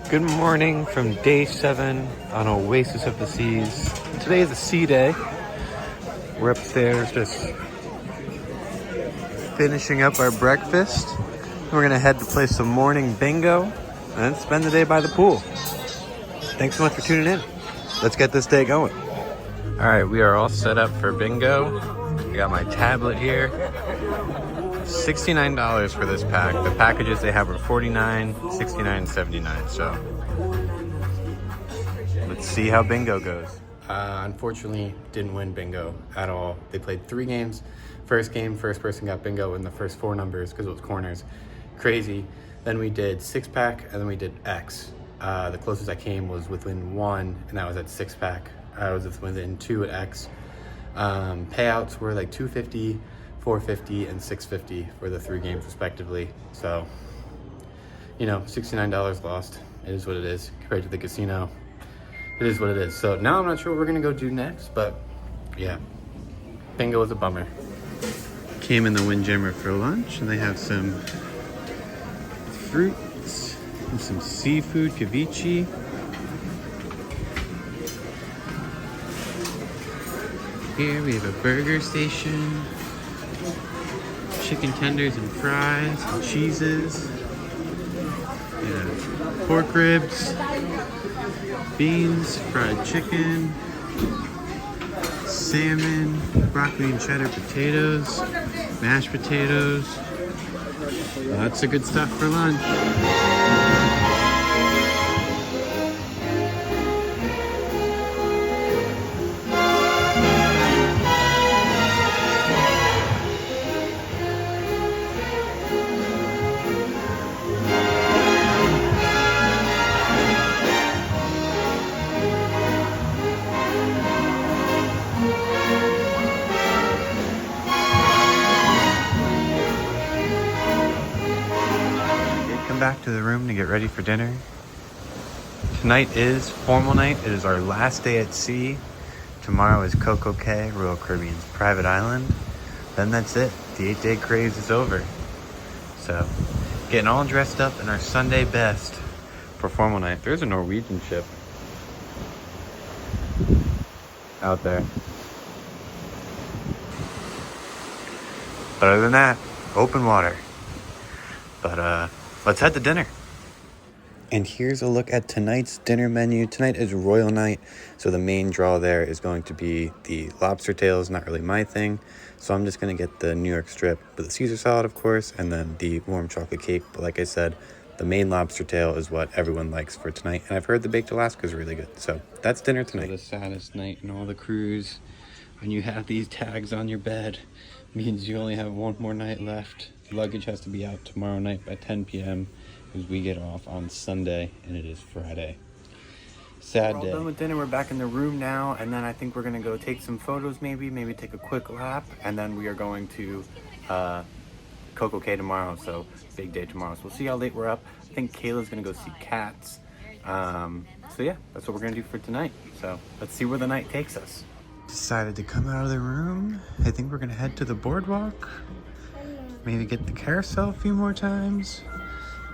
Good morning from day 7 on Oasis of the Seas. Today is a sea day. We're upstairs just finishing up our breakfast. We're gonna head to play some morning bingo and then spend the day by the pool. Thanks so much for tuning in. Let's get this day going. All right, we are all set up for bingo. I got my tablet here. $69 for this pack. The packages they have are $49, $69, and $79. So let's see how bingo goes. Unfortunately, didn't win bingo at all. They played 3 games. First game, first person got bingo in the first 4 numbers because it was corners. Crazy. Then we did 6-pack, and then we did X. The closest I came was within 1, and that was at 6-pack. I was within 2 at X. Payouts were like $250, $450, and $650 for the 3 games respectively. So, you know, $69 lost. It is what it is compared to the casino. It is what it is. So now I'm not sure what we're gonna go do next, but yeah, bingo was a bummer. Came in the Windjammer for lunch, and they have some fruits and some seafood, ceviche. Here we have a burger station, chicken tenders and fries and cheeses. We have pork ribs, beans, fried chicken, salmon, broccoli and cheddar potatoes, mashed potatoes. Lots of good stuff for lunch. Back to the room to get ready for dinner. Tonight is formal night. It is our last day at sea. Tomorrow is CoCo Cay, Royal Caribbean's private island. Then that's it. The 8-day craze is over. So, getting all dressed up in our Sunday best for formal night. There's a Norwegian ship out there. But other than that, open water. But let's head to dinner. And here's a look at tonight's dinner menu. Tonight is Royal Night, so the main draw there is going to be the lobster tails. Not really my thing, so I'm just going to get the New York strip with the Caesar salad, of course, and then the warm chocolate cake. But like I said, the main lobster tail is what everyone likes for tonight, and I've heard the baked Alaska is really good. So that's dinner tonight. The saddest night in all the cruise, when you have these tags on your bed, means you only have one more night left. Luggage has to be out tomorrow night by 10 p.m. because we get off on Sunday and it is Friday. Sad day. We're all done with dinner. We're back in the room now, and then I think we're gonna go take some photos, maybe take a quick lap, and then we are going to CoCo Cay tomorrow. So big day tomorrow. So we'll see how late we're up. I think Kayla's gonna go see cats. So yeah, that's what we're gonna do for tonight. So let's see where the night takes us. Decided to come out of the room. I think we're gonna head to the boardwalk. Maybe get the carousel a few more times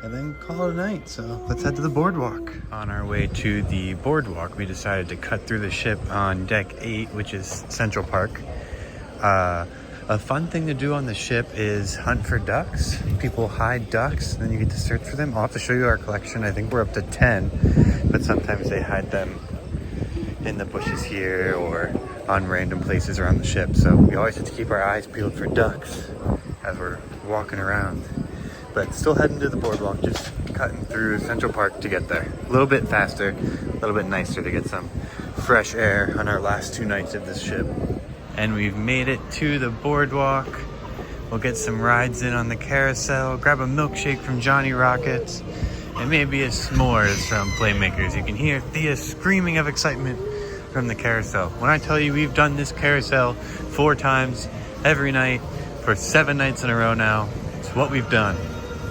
and then call it a night. So let's head to the boardwalk. On our way to the boardwalk, we decided to cut through the ship on deck 8, which is Central Park. A fun thing to do on the ship is hunt for ducks. People hide ducks, and then you get to search for them. I'll have to show you our collection. I think we're up to 10, but sometimes they hide them in the bushes here or on random places around the ship. So we always have to keep our eyes peeled for ducks as we're walking around. But still heading to the boardwalk, just cutting through Central Park to get there. A little bit faster, a little bit nicer to get some fresh air on our last 2 nights of this ship. And we've made it to the boardwalk. We'll get some rides in on the carousel, grab a milkshake from Johnny Rockets, and maybe a s'mores from Playmakers. You can hear Thea screaming of excitement from the carousel. When I tell you we've done this carousel 4 times every night for 7 nights in a row now, it's what we've done.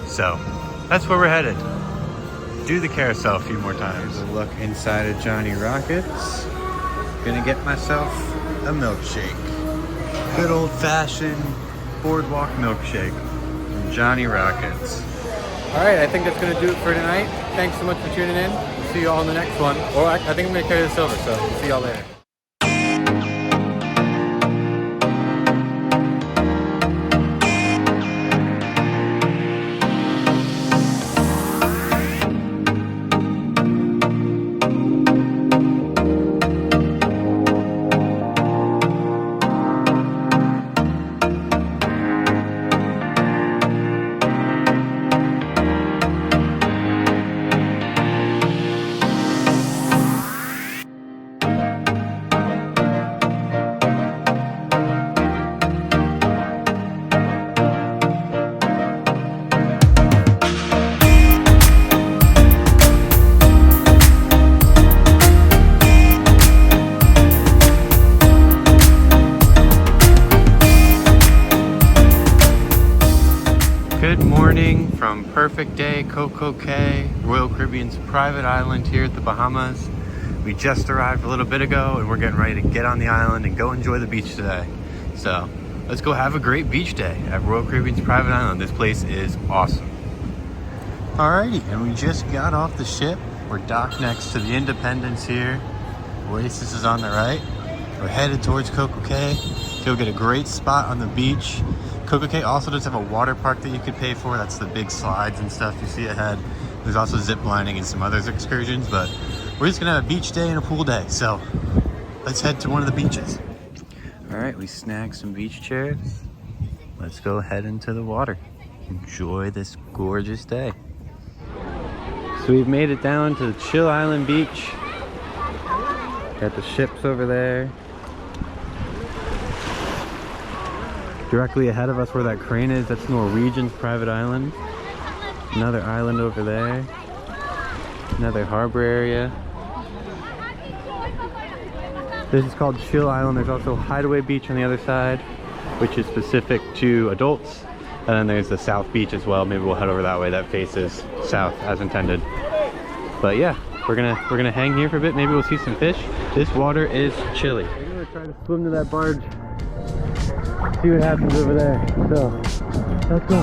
So that's where we're headed. Do the carousel a few more times. Here's a look inside of Johnny Rockets. Gonna get myself a milkshake. Good old-fashioned boardwalk milkshake from Johnny Rockets. All right, I think that's gonna do it for tonight. Thanks so much for tuning in. We'll see you all in the next one. Or I think I'm going to carry this over, so we'll see y'all later. Good morning from Perfect Day, CoCo Cay, Royal Caribbean's private island here at the Bahamas. We just arrived a little bit ago and we're getting ready to get on the island and go enjoy the beach today. So let's go have a great beach day at Royal Caribbean's private island. This place is awesome. Alrighty, and we just got off the ship. We're docked next to the Independence here. Oasis is on the right. We're headed towards CoCo Cay. You'll get a great spot on the beach. CoCo Cay also does have a water park that you could pay for. That's the big slides and stuff you see ahead. There's also zip lining and some other excursions, but we're just gonna have a beach day and a pool day. So let's head to one of the beaches. All right, we snagged some beach chairs. Let's go head into the water. Enjoy this gorgeous day. So we've made it down to the Chill Island Beach. Got the ships over there. Directly ahead of us where that crane is, that's Norwegian's private island. Another island over there. Another harbor area. This is called Chill Island. There's also Hideaway Beach on the other side, which is specific to adults. And then there's the South Beach as well. Maybe we'll head over that way. That faces south as intended. But yeah, we're gonna hang here for a bit. Maybe we'll see some fish. This water is chilly. We're gonna try to swim to that barge. See what happens over there. So, let's go.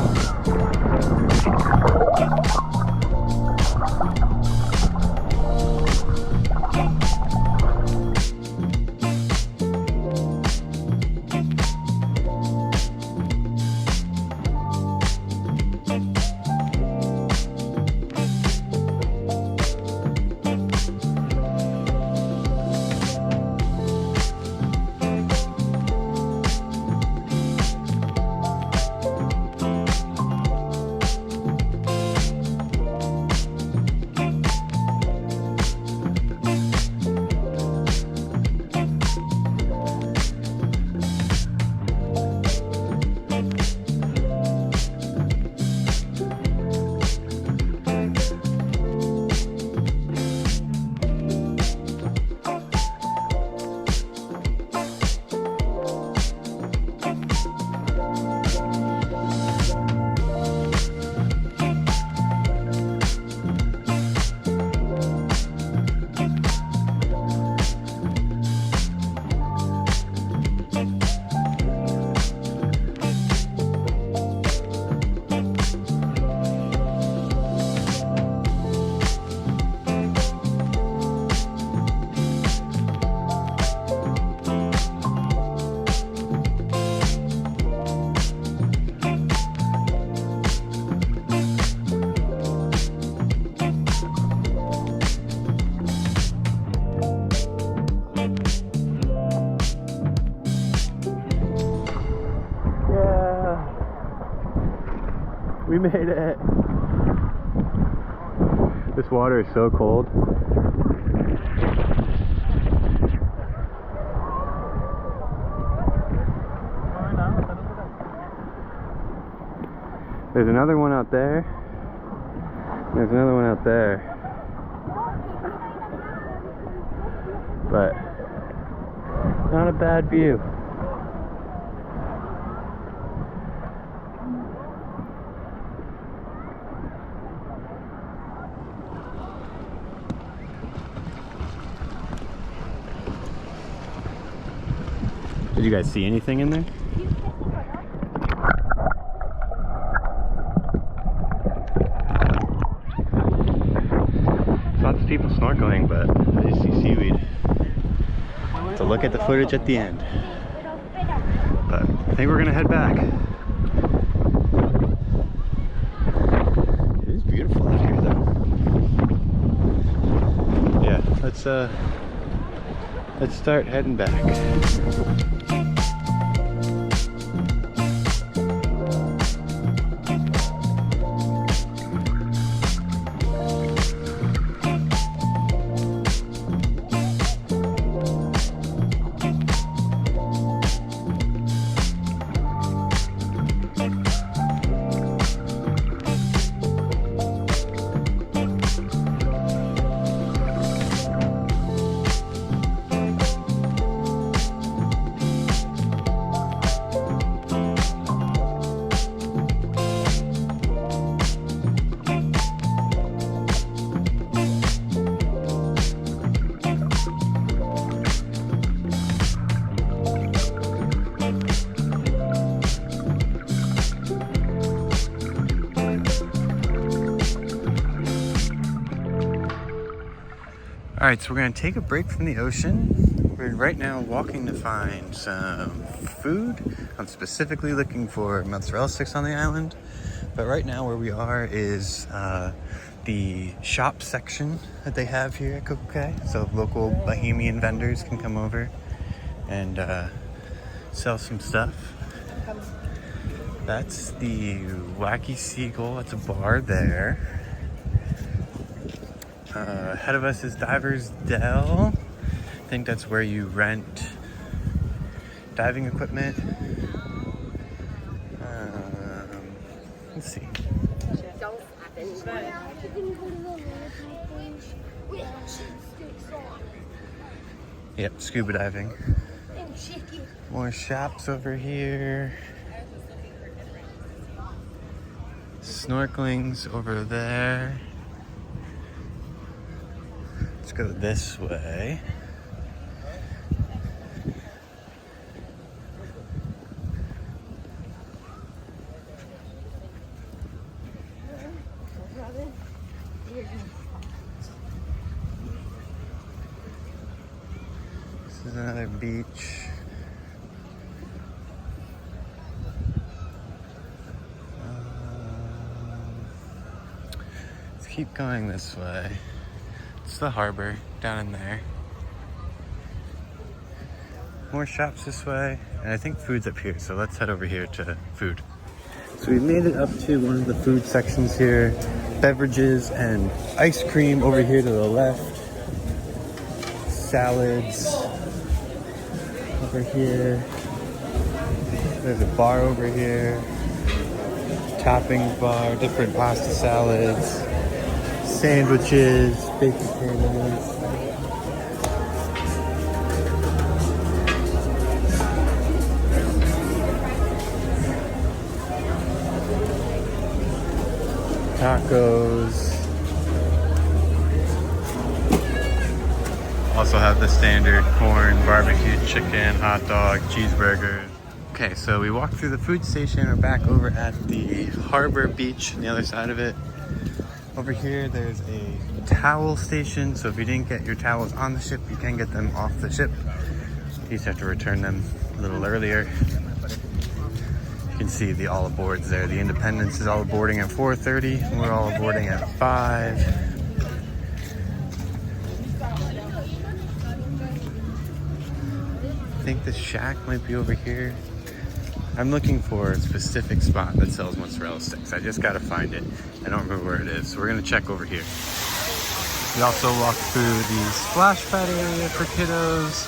We made it. This water is so cold. There's another one out there. There's another one out there. But not a bad view. Did you guys see anything in there? people snorkeling, but I just see seaweed. So look at the footage at the end. But I think we're gonna head back. It is beautiful out here though. Yeah, let's start heading back. All right, so we're gonna take a break from the ocean. We're right now walking to find some food. I'm specifically looking for mozzarella sticks on the island. But right now where we are is the shop section that they have here at CoCo Cay. So local Bahamian vendors can come over and sell some stuff. That's the Wacky Seagull. That's a bar there. Ahead of us is Divers Dell. I think that's where you rent diving equipment. Let's see. Yep, scuba diving. More shops over here. Snorkeling's over there. Let's go this way. This is another beach. Let's keep going this way. It's the harbor down in there. More shops this way, and I think food's up here, so let's head over here to food. So we made it up to one of the food sections here. Beverages and ice cream over here to the left. Salads over here. There's a bar over here. Toppings bar, different pasta salads. Sandwiches, baked potatoes. Tacos. Also have the standard corn, barbecue chicken, hot dog, cheeseburger. Okay, so we walked through the food station. We're back over at the harbor beach on the other side of it. Over here, there's a towel station. So if you didn't get your towels on the ship, you can get them off the ship. You just have to return them a little earlier. You can see the all aboards there. The Independence is all aboarding at 4:30. We're all aboarding at 5. I think the shack might be over here. I'm looking for a specific spot that sells mozzarella sticks. I just gotta find it. I don't remember where it is, so we're gonna check over here. We also walked through the splash pad area for kiddos.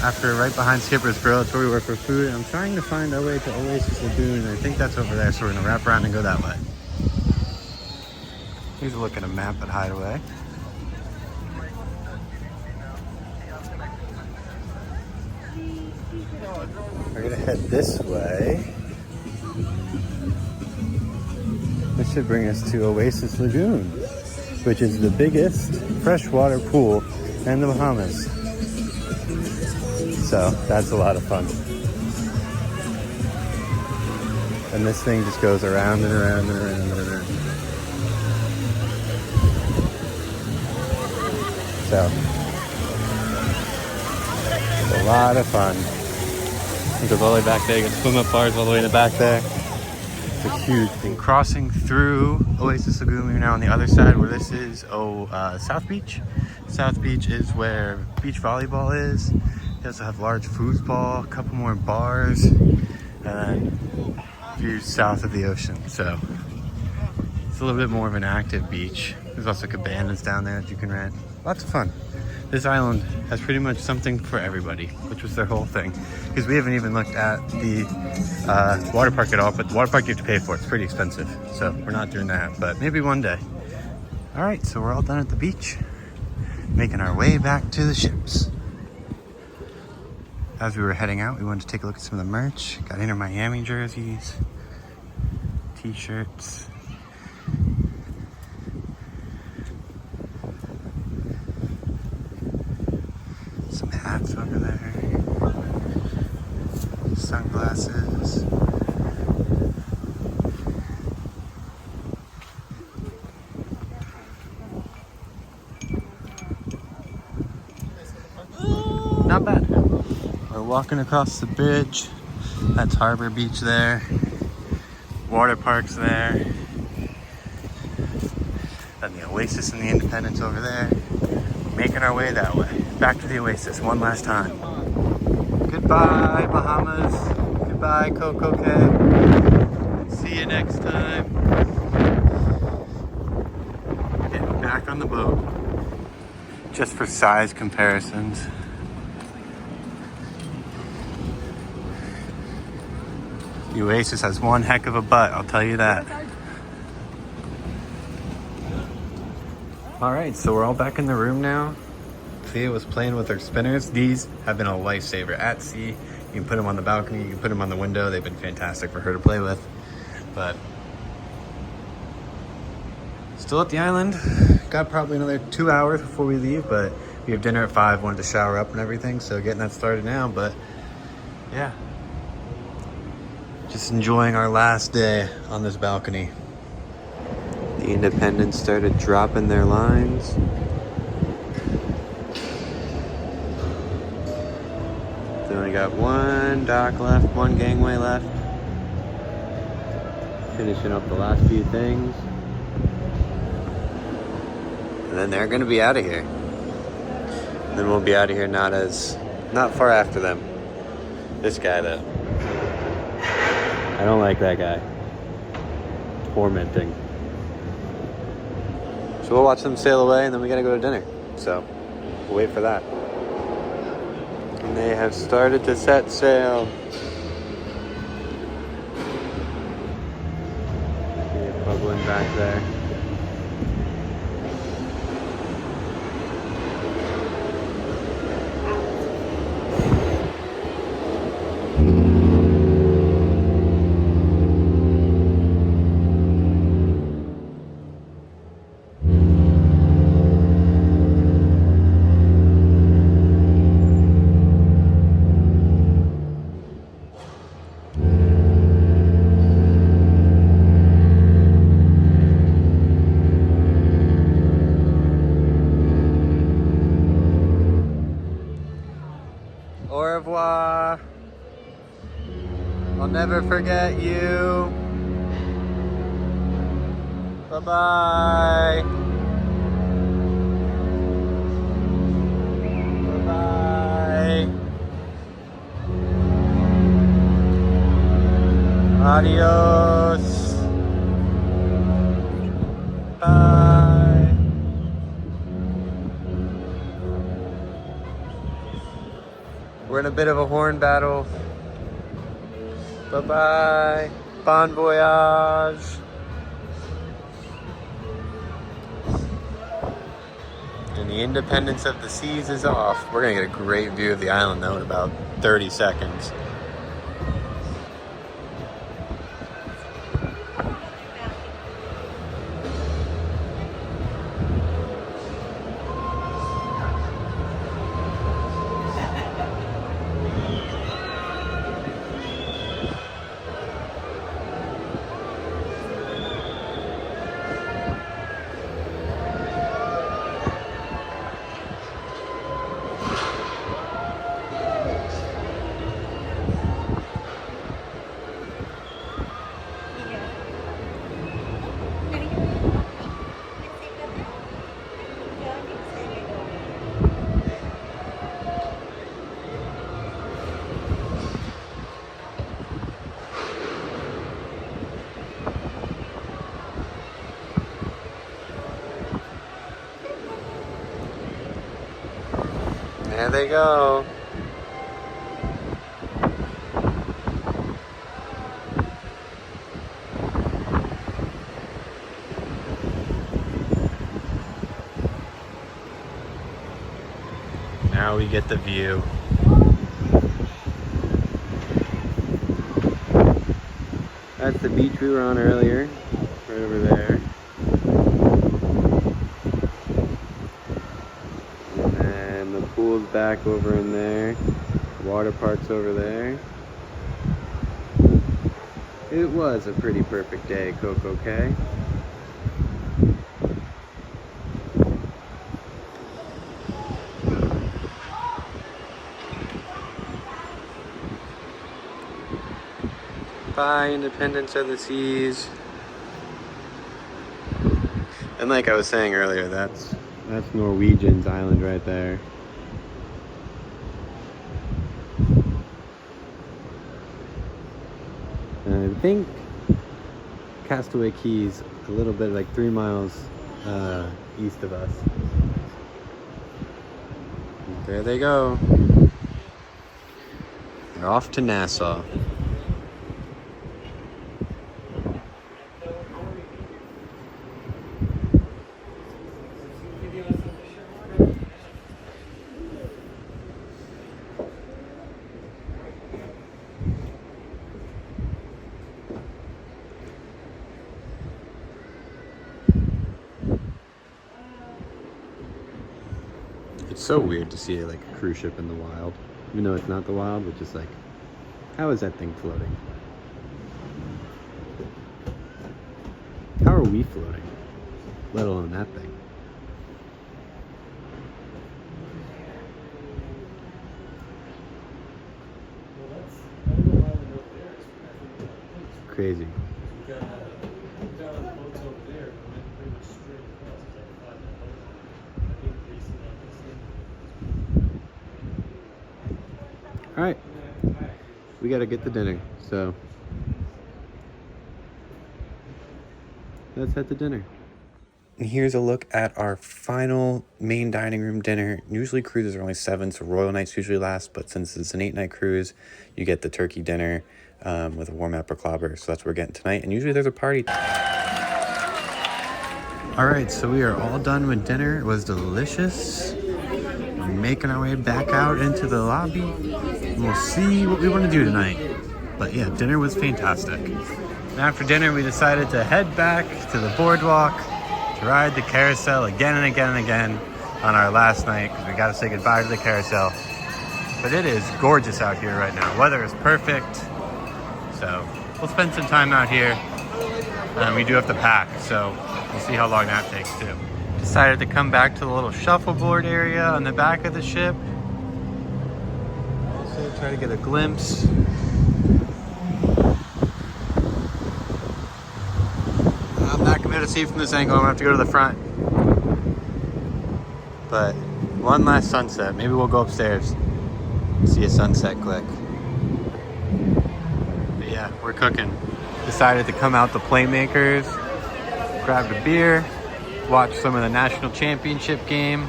After right behind Skipper's Grill, that's where we were for food. And I'm trying to find our way to Oasis Lagoon, and I think that's over there, so we're gonna wrap around and go that way. Here's a look at a map at Hideaway. We're gonna head this way. This should bring us to Oasis Lagoon, which is the biggest freshwater pool in the Bahamas. So that's a lot of fun. And this thing just goes around and around and around and around. So it's a lot of fun. It goes all the way back there. You got swim up bars all the way in the back there. It's a huge thing. Crossing through Oasis Lagoon, we're now on the other side where this is South Beach. South Beach is where beach volleyball is. They also have large foosball, a couple more bars, and then views south of the ocean. So it's a little bit more of an active beach. There's also cabanas down there that you can rent. Lots of fun. This island has pretty much something for everybody, which was their whole thing. Because we haven't even looked at the water park at all, but the water park you have to pay for. It's pretty expensive. So we're not doing that, but maybe one day. All right, so we're all done at the beach, making our way back to the ships. As we were heading out, we wanted to take a look at some of the merch. Got Inter Miami jerseys, t-shirts. Some hats over there. Sunglasses. Not bad. We're walking across the bridge. That's Harbor Beach there. Water parks there. Then the Oasis and the Independence over there. Making our way that way. Back to the Oasis one last time. Goodbye, Bahamas. Goodbye, CoCo Cay. See you next time. Getting back on the boat. Just for size comparisons. The Oasis has one heck of a butt, I'll tell you that. All right, so we're all back in the room now. Thea was playing with her spinners. These have been a lifesaver at sea. You can put them on the balcony, you can put them on the window. They've been fantastic for her to play with. But still at the island. Got probably another 2 hours before we leave, but we have dinner at 5, wanted to shower up and everything, so getting that started now. But yeah, just enjoying our last day on this balcony. The Independents started dropping their lines. They only got one dock left, one gangway left. Finishing up the last few things. And then they're gonna be out of here. And then we'll be out of here not far after them. This guy though. I don't like that guy. Tormenting. So we'll watch them sail away and then we gotta go to dinner. So we'll wait for that. And they have started to set sail. See it bubbling back there. Au revoir. I'll never forget you. Bye-bye. Bye-bye. Adios. Bye. We're in a bit of a horn battle. Bye-bye. Bon voyage. And the Independence of the Seas is off. We're gonna get a great view of the island though in about 30 seconds. There they go. Now we get the view. That's the beach we were on earlier, right over there. And then the pool's back over in there. Water park's over there. It was a pretty perfect day at CoCo Cay. Bye, Independence of the Seas. And like I was saying earlier, that's Norwegian's island right there. And I think Castaway Key's a little bit, like 3 miles east of us. There they go. They're off to Nassau. It's so weird to see like a cruise ship in the wild. Even though it's not the wild, but just like, how is that thing floating? How are we floating? Let alone that thing. Crazy. All right, we gotta get to dinner, so let's head to dinner. And here's a look at our final main dining room dinner. Usually cruises are only 7, so Royal Nights usually last, but since it's an 8-night cruise, you get the turkey dinner with a warm apple clobber, so that's what we're getting tonight, and usually there's a party. All right, so we are all done with dinner. It was delicious. We're making our way back out into the lobby. We'll see what we want to do tonight. But yeah, dinner was fantastic. And after dinner, we decided to head back to the boardwalk to ride the carousel again and again and again on our last night because we got to say goodbye to the carousel. But it is gorgeous out here right now. Weather is perfect. So we'll spend some time out here. We do have to pack, so we'll see how long that takes too. Decided to come back to the little shuffleboard area on the back of the ship. Also try to get a glimpse. I'm not gonna be able to see from this angle. I'm gonna have to go to the front. But one last sunset. Maybe we'll go upstairs and see a sunset quick. But yeah, we're cooking. Decided to come out to Playmakers, grabbed a beer, watch some of the national championship game.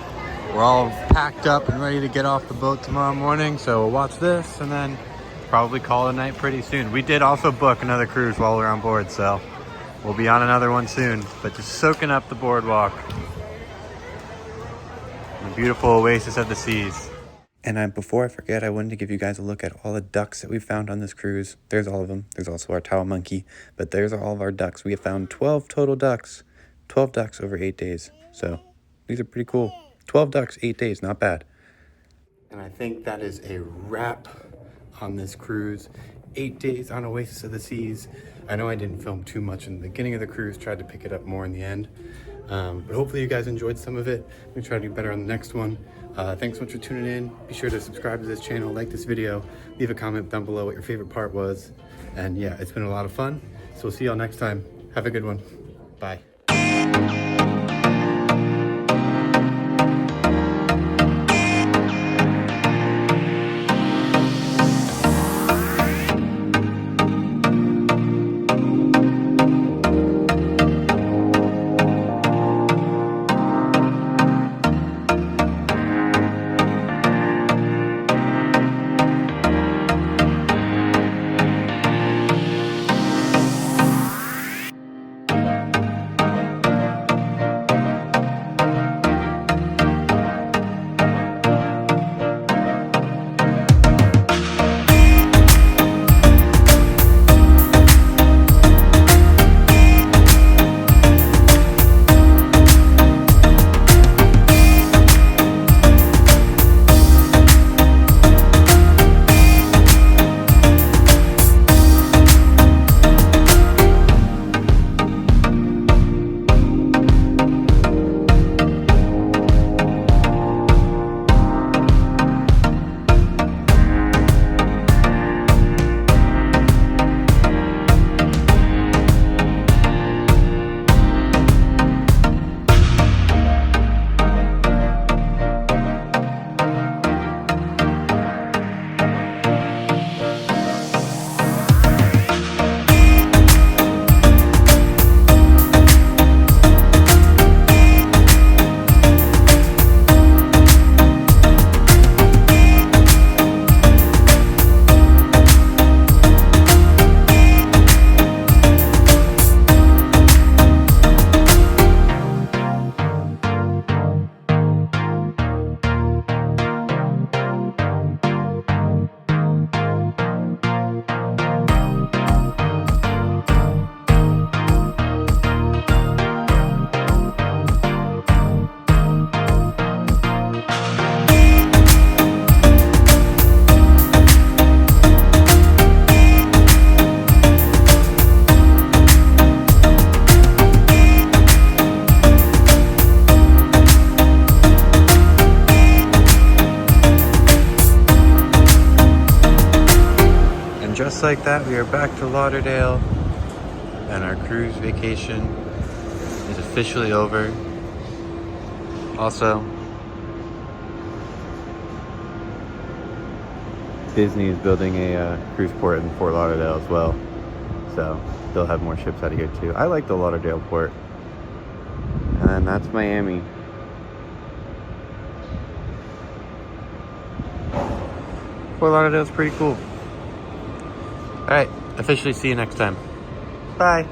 We're all packed up and ready to get off the boat tomorrow morning, so we'll watch this and then probably call it a night pretty soon. We did also book another cruise while we're on board, so we'll be on another one soon, but just soaking up the boardwalk. The beautiful Oasis of the Seas. And before I forget, I wanted to give you guys a look at all the ducks that we found on this cruise. There's all of them. There's also our towel monkey, but there's all of our ducks. We have found 12 total ducks. 12 ducks over 8 days. So these are pretty cool. 12 ducks, 8 days, not bad. And I think that is a wrap on this cruise. 8 days on Oasis of the Seas. I know I didn't film too much in the beginning of the cruise, tried to pick it up more in the end. But hopefully you guys enjoyed some of it. I'm gonna try to do better on the next one. Thanks so much for tuning in. Be sure to subscribe to this channel, like this video, leave a comment down below what your favorite part was. And yeah, it's been a lot of fun. So we'll see y'all next time. Have a good one. Bye. just like that, we are back to Lauderdale, and our cruise vacation is officially over. Also, Disney is building a cruise port in Fort Lauderdale as well, so they'll have more ships out of here too. I like the Lauderdale port. And that's Miami. Fort Lauderdale's pretty cool. Alright, officially see you next time. Bye.